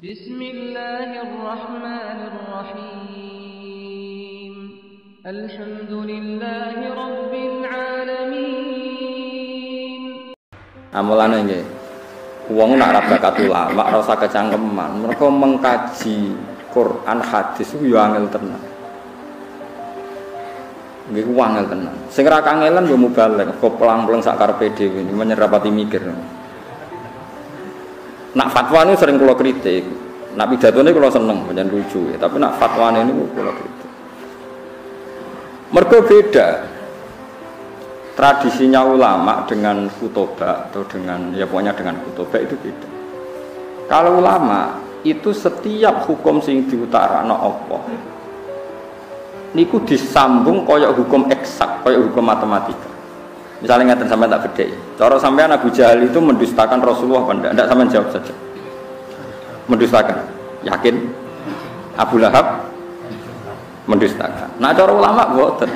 Bismillahirrahmanirrahim. Alhamdulillahi rabbil alamin. Amulane nggih. Wong nak ra bakat ulama, ora usah kecangkeman. Mereka mengkaji Quran hadis ku yo angel tenan. Nggih ku angel tenan. Sing ra kangelan yo mubalek, kok pelang-pelang sak karepe dhewe iki menyerapati mikir. Nak fatwa ini sering kula kritik. Nak pidatone kula seneng, pancen lucu ya, tapi nak fatwane niku kula kritik. Mergo beda. Tradisinya ulama dengan khutbah atau dengan ya pokoknya dengan khutbah itu beda. Kalau ulama itu setiap hukum sing diutarakno apa niku disambung kaya hukum eksak, kaya hukum matematika. Misalnya ngeten sampean tak bedheki. Cara sampean Abu Jahal itu mendustakan Rasulullah apa ndak? Ndak, sampean jawab saja. Mendustakan. Yakin? Abu Lahab mendustakan. Nah, cara ulama mboten.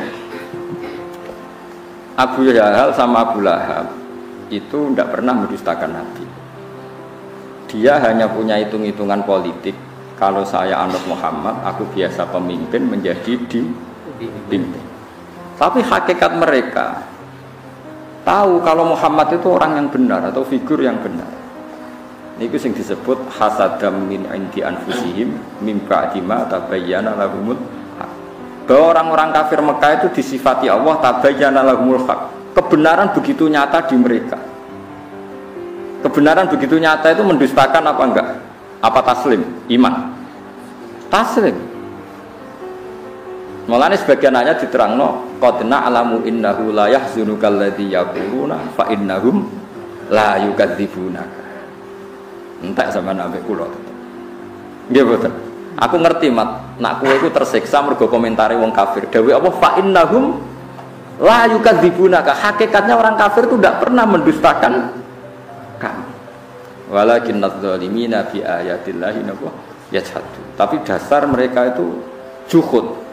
Abu Jahal sama Abu Lahab itu tidak pernah mendustakan Nabi. Dia hanya punya hitung-hitungan politik. Kalau saya anut Muhammad, aku biasa pemimpin menjadi dipimpin. Tapi hakikat mereka tahu kalau Muhammad itu orang yang benar atau figur yang benar. Ini sing disebut hasadam min indi anfusihim min ba'di ma tabayyana lahumul haq. Bahwa orang-orang kafir Mekah itu disifati Allah tabayyana lahumul haq. Kebenaran begitu nyata di mereka. Kebenaran begitu nyata itu mendustakan apa enggak? Apa taslim? Iman. Taslim. Mulane sebagian ayat diterangno qad na'lamu innahu la yahzunukal ladzi yaquluna fa innahum la yukadzibunaka. Entek sampean ambek kula tetep. Nggih mboten. Aku ngerti mat, nak kowe iku tersiksa mergo komentare wong kafir. Dawuh apa fa innahum la yukadzibunaka. Hakikatnya orang kafir itu tidak pernah mendustakan kamu. Walakinnadz zalimina bi ayatillahi yajhadun. Tapi dasar mereka itu juhud.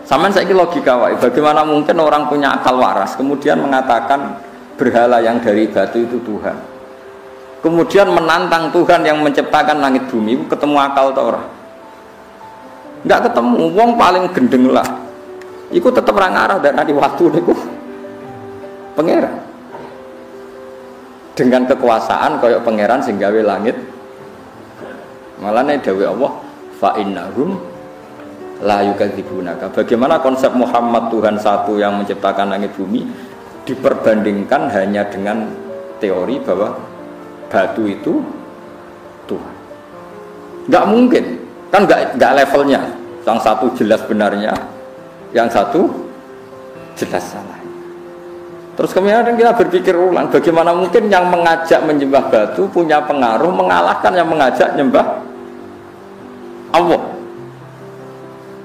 Sampeyan saiki logika wae, bagaimana mungkin orang punya akal waras kemudian mengatakan berhala yang dari batu itu Tuhan. Kemudian menantang Tuhan yang menciptakan langit bumi, ketemu akal atau ora? Enggak ketemu, wong paling gendeng lah. Iku tetep ra ngarah dan di waktu niku pangeran. Dengan kekuasaan kaya pangeran sing gawe langit. Malane dawuh Allah, fa innahum la yukadzibunaka. Bagaimana konsep Muhammad Tuhan satu yang menciptakan langit bumi diperbandingkan hanya dengan teori bahwa batu itu Tuhan. Nggak mungkin, kan nggak levelnya. Yang satu jelas benarnya, yang satu jelas salah. Terus kemudian kita berpikir ulang, bagaimana mungkin yang mengajak menyembah batu punya pengaruh mengalahkan yang mengajak menyembah Allah?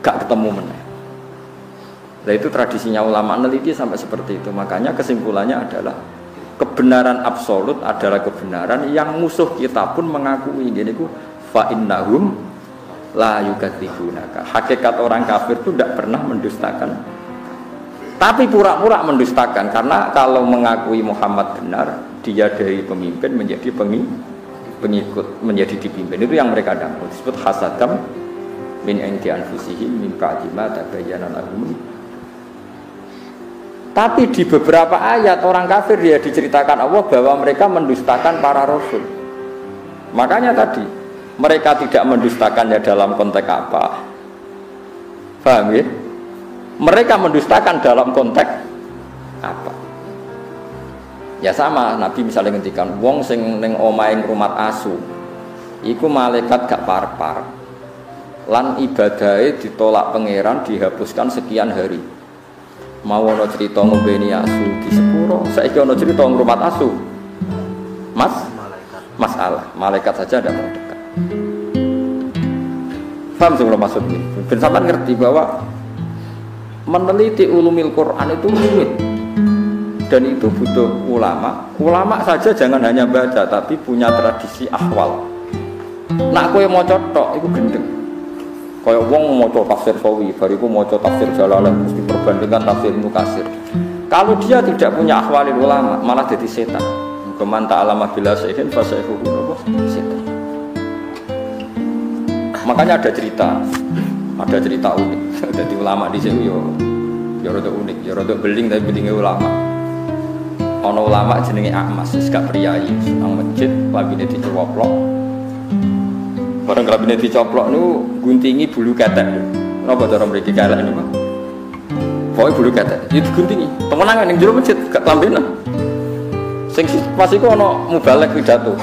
Gak ketemu meneh. Nah itu tradisinya ulama meneliti sampai seperti itu. Makanya kesimpulannya adalah kebenaran absolut adalah kebenaran yang musuh kita pun mengakui. Jadi ku fa innahum la yukadzibunaka. Hakikat orang kafir itu tidak pernah mendustakan. Tapi pura-pura mendustakan karena kalau mengakui Muhammad benar, dia dari pemimpin menjadi pengikut, menjadi dipimpin. Itu yang mereka dapat disebut hasadam min indi anfusihim min ba'di ma tabayyana lahum. Tapi di beberapa ayat orang kafir dia diceritakan Allah bahwa mereka mendustakan para rasul. Makanya tadi mereka tidak mendustakannya dalam konteks apa? Paham ya? Mereka mendustakan dalam konteks apa? Ya sama, Nabi misalnya ngendikan wong sing ning omahe ngrumat asu. Iku malaikat gak par-par. Lan ibadahe ditolak pangeran dihapuskan sekian hari. Mau ono cerita ngombeni asu di sepuro, saiki ono cerita ngrumat asu. Masalah, malaikat saja tidak mau dekat. Paham sih maksud ini? Ben sampean ngerti bahwa meneliti ulumil Quran itu rumit. Dan itu butuh ulama. Ulama saja jangan hanya baca tapi punya tradisi ahwal. Nak kowe maca tok iku gendeng. Kaya wong maca tafsir Sawi, bariku maca tafsir Jalalain mesti perbandingan tafsir Ibnu Katsir. Kalau dia tidak punya ahwalil ulama, malah jadi setan. Keman ta'alama bila sayyidin fa sayfuhu setan. Makanya ada cerita unik. Jadi ulama di sini yo rada unik, yo rada beling tapi belingnya ulama. Ono ulama jenenge Ahmas, wis gak priyayi, nang masjid labine dicoplok. Bareng labine dicoplok niku guntingi bulu ketek. Napa cara mriki kelek niku, Pak? Pokoke bulu ketek, itu guntingi. Temenan ning jero masjid gak lambenan. Sing pas iku ono mubalek pidato.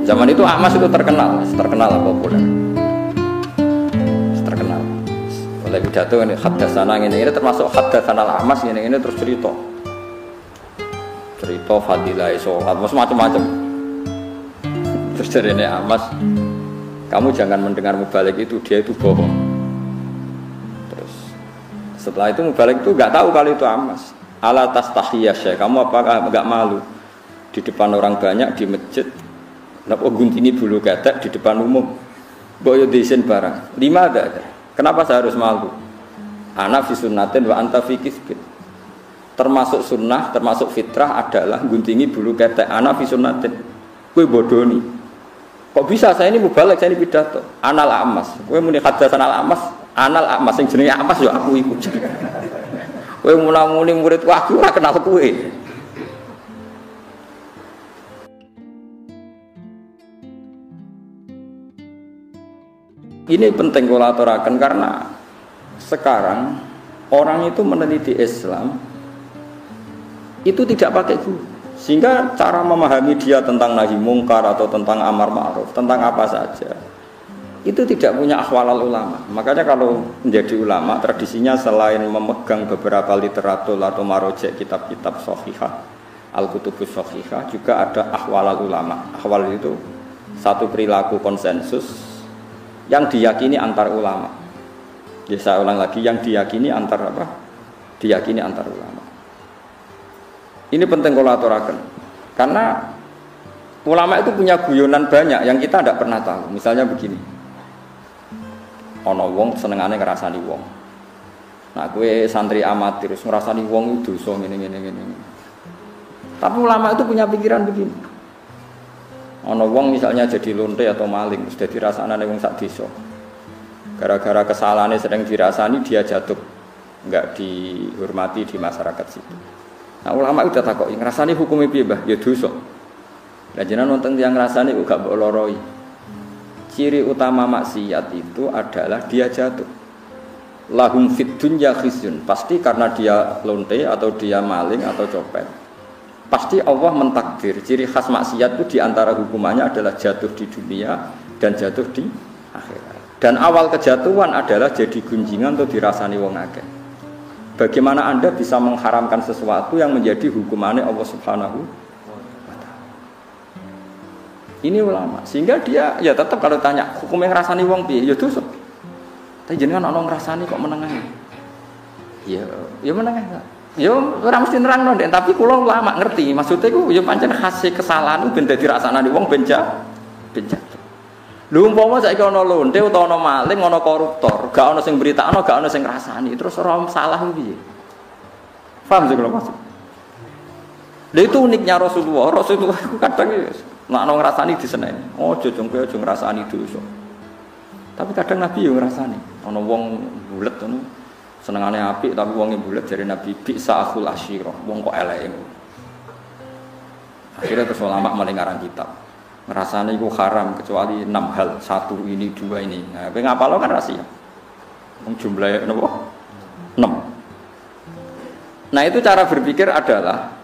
Zaman itu Ahmas itu terkenal lah populer. Terkenal. Oleh pidato ini haddatsana ini termasuk haddatsana Ahmas ini terus cerita fadilah sholat macam-macam. Terus jarene Ahmas, kamu jangan mendengar mubalek itu, dia itu bohong. Terus setelah itu mubalek itu enggak tahu kalau itu Ahmas. Ala tastahiyya syekh, kamu apakah enggak malu di depan orang banyak di masjid? Napa guntingi bulu ketek di depan umum? Boyo desain barang. 5 ada. Kenapa saya harus malu? Ana fi sunnatin wa anta fi kisbin. Termasuk sunnah, termasuk fitrah adalah guntingi bulu ketek. Ana fi sunnatin. Kowe bodoni. Kok bisa saya ini mubalek, saya ini pidato. Anal Amas. Kowe muni haddatsan al Amas, anal Amas sing jenenge Amas yo aku iku. Kowe muni murid aku ora kenal kowe. Ini penting kalau aturakan karena sekarang orang itu meneliti Islam itu tidak pakai guru, sehingga cara memahami dia tentang nahi mungkar atau tentang amar ma'ruf, tentang apa saja itu tidak punya akhwalal ulama. Makanya kalau menjadi ulama tradisinya selain memegang beberapa literatur atau marojek kitab-kitab sahihah, al-kutubus sahihah, juga ada akhwalal ulama. Akhwal itu satu perilaku konsensus yang diyakini antar ulama. Ya, saya ulang lagi, yang diyakini antar apa? Diyakini antar ulama. Ini penting kalau aturaken. Karena ulama itu punya guyonan banyak yang kita tidak pernah tahu. Misalnya begini. Ana wong senengane ngrasani wong. Nah, kowe santri amatir terus ngrasani wong itu dosa ngene. Tapi ulama itu punya pikiran begini. Ana wong misalnya jadi lonte atau maling, wis dadi rasanane wong sak desa. Gara-gara kesalahannya sering dirasani dia jatuh, enggak dihormati di masyarakat situ. Nah, ulama udah takoki, ngrasani hukume piye, Mbah? Ya dosa. Lah jenengan wonten tiyang ngrasani kok gak mbok loroi. Ciri utama maksiat itu adalah dia jatuh. Lahum fid dunya khizyun. Pasti karena dia lonte atau dia maling atau copet. Pasti Allah mentakdir ciri khas maksiat itu diantara hukumannya adalah jatuh di dunia dan jatuh di akhirat. Dan awal kejatuhan adalah jadi gunjingan atau dirasani wong akeh. Bagaimana Anda bisa mengharamkan sesuatu yang menjadi hukumannya Allah Subhanahu wa ta'ala? Ini ulama. Sehingga dia ya tetap kalau tanya hukum yang ngrasani wong piye? Ya dosa. Tapi jenengan ana ngrasani kok menengahi? Ya menengahi. Ya ora mesti nerangno ndek, tapi kula ulama ngerti. Maksudnya iku ya pancen khase kesalahan ben dadi rasane wong ben jatuh. Lho umpama saiki ana lonte utawa ana maling, ana koruptor, gak ana sing beritakno, gak ana sing ngrasani, terus ora salah piye? Paham sih kalau maksud? Lha itu uniknya Rasulullah. Rasulullah itu kadang nek ana ngrasani diseneni. Ojo jong kowe aja ngrasani dosa. Tapi kadang Nabi yo ngrasani. Ana wong bulet ngono. Senengane apik tapi wonge bulet jare Nabi bisa akhul asyirah. Wong kok eleke. Akhirnya terus ulama mulai ngarang kitab. Ngrasane iku haram kecuali 6 hal. 1 ini, 2 ini. Nah, kowe ngapalo kan rahasia. Wong jumlahe napa? 6. Nah, itu cara berpikir adalah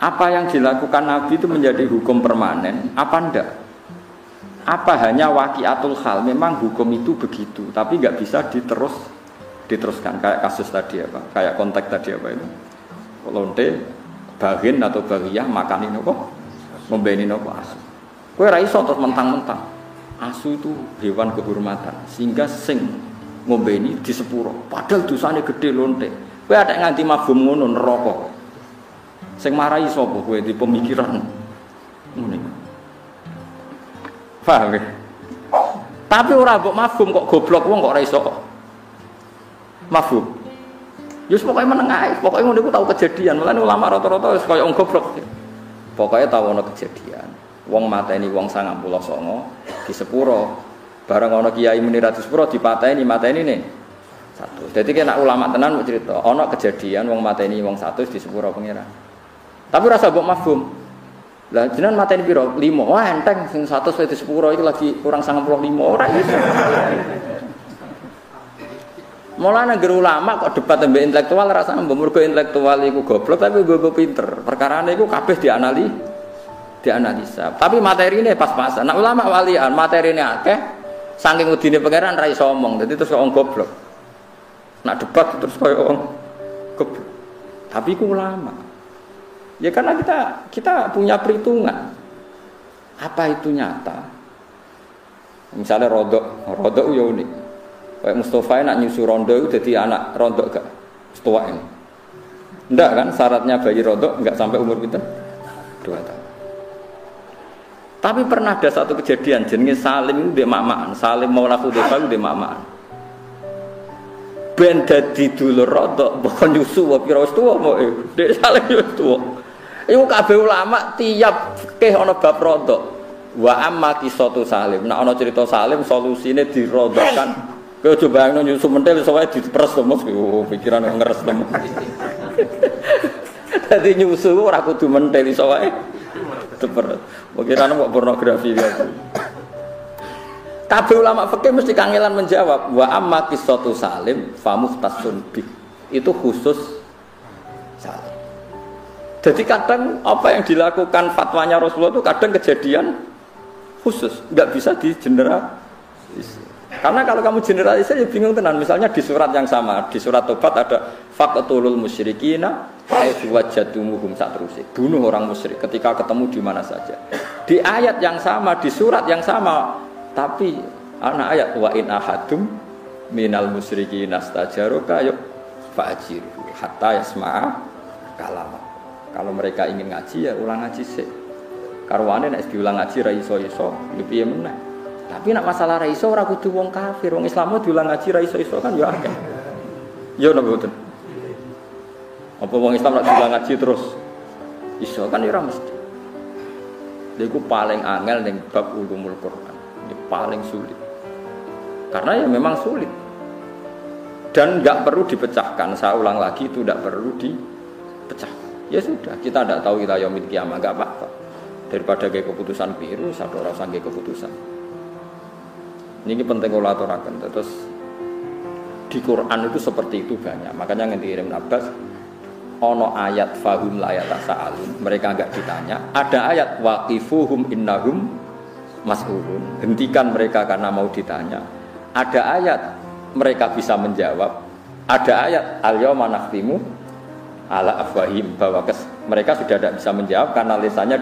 apa yang dilakukan Nabi itu menjadi hukum permanen, apa enggak? Apa hanya waqiatul hal, memang hukum itu begitu, tapi enggak bisa diteruskan kayak kasus tadi apa, kayak konteks tadi apa itu lonte bagin atau bagiyah makanin apa ngombenin apa asu kowe ra iso terus mentang-mentang asu itu hewan kehormatan sehingga sing ngombeni di sepuro padahal dosane gede lonte kowe ada nganti mabum ngono neraka sing marahi sapa kowe di pemikiran ngene paham ya? Tapi ora mbok mabum kok goblok wong kok ora iso mafhum. Yus pokoknya menengah, pokoknya ngono iku tau kejadian. Mulane ulama rata-rata wis koyo goblok. Pokoknya tau ono kejadian. wong mateni wong 99 di sepuro. Bareng ana kiai muni ra di sepuro mateni nih. Satu. Jadi kena ulama tenan mau cerita, ana kejadian wong mateni wong 100 di sepuro pangeran. Tapi rasa mbok mafhum. Lah jenengan mateni piro? 5. Wah enteng sing 100 di sepuro iki lagi kurang 95 ora iso. Mulane ngger ulama kok debat mbek intelektual rasane mbok mergo intelektual iku goblok tapi mbok pinter. Perkarane iku kabeh dianalisa. Tapi materine pas-pasan. Nah ulama walian materine akeh saking udine pangeran ra iso omong. Dadi terus kok wong goblok. Nak debat terus koyo wong goblok. Tapi iku ulama. Ya karena kita punya perhitungan. Apa itu nyata? Misalnya rodok ya unik. Kayak Mustafa nak nyusu rondo itu jadi anak rondo gak setua ini. Enggak kan syaratnya bayi rondo enggak sampai umur kita 2 tahun. Tapi pernah ada satu kejadian jenenge Salim itu mamaan, Salim Maula Hudzaifah itu mamaan. Ben dadi dulur rondo mbok nyusu wae pira wis tuwa mbok Dek Salim wis tuwa. Iku kabeh ulama tiap fikih ana bab rondo. Wa amma qisatu Salim. Nek ana cerita Salim solusine dirondokan. Kowe coba bayangno nyusu mentel iso wae diperes to Mas. Pikiran ngeres to. Dadi nyusu ora kudu mentel iso wae diperes. Pikiran kok pornografi ya. Kabeh ulama fikih mesti kangelan menjawab wa amma qissatu Salim fa muhtasun bi. Itu khusus Salim. Jadi kadang apa yang dilakukan fatwanya Rasulullah itu kadang kejadian khusus, enggak bisa digeneralisir. Karena kalau kamu generalisir ya bingung tenan. Misalnya di surat yang sama, di surat Tobat ada faqtulul musyrikina haitsu wajadtumuhum satrusik. Bunuh orang musyrik ketika ketemu di mana saja. Di ayat yang sama, di surat yang sama, tapi ana ayat wa in ahadum minal musyrikina stajaruka yuk fa'jiru hatta yasma'a kalam. Kalau mereka ingin ngaji ya ulang ngaji sik. Karwane nek diulang ngaji ra iso-iso, yo piye meneh. Tapi nak masalah ra iso ora kudu wong kafir, wong Islam diulang ngaji ra iso-iso kan ya akeh. Ya napa mboten? Apa wong Islam nak diulang ngaji terus iso kan ora mesti. Lha iku paling angel ning bab ulumul Quran. Ini paling sulit. Karena ya memang sulit. Dan enggak perlu dipecahkan. Saya ulang lagi itu enggak perlu dipecahkan. Ya sudah, kita tidak tahu kita yaumil kiamah enggak apa-apa. Daripada kayak keputusan biru, satu rasa kayak keputusan. Ini penting kalau aturakan. Terus di Quran itu seperti itu banyak. Makanya yang dikirim Abbas, ono ayat fahum layat sa'alun. Mereka enggak ditanya. Ada ayat waqifuhum innahum mas'ulun. Hentikan mereka karena mau ditanya. Ada ayat mereka bisa menjawab. Ada ayat al-yawma nakhtimu ala afwahim bahwa mereka sudah tidak bisa menjawab karena lisannya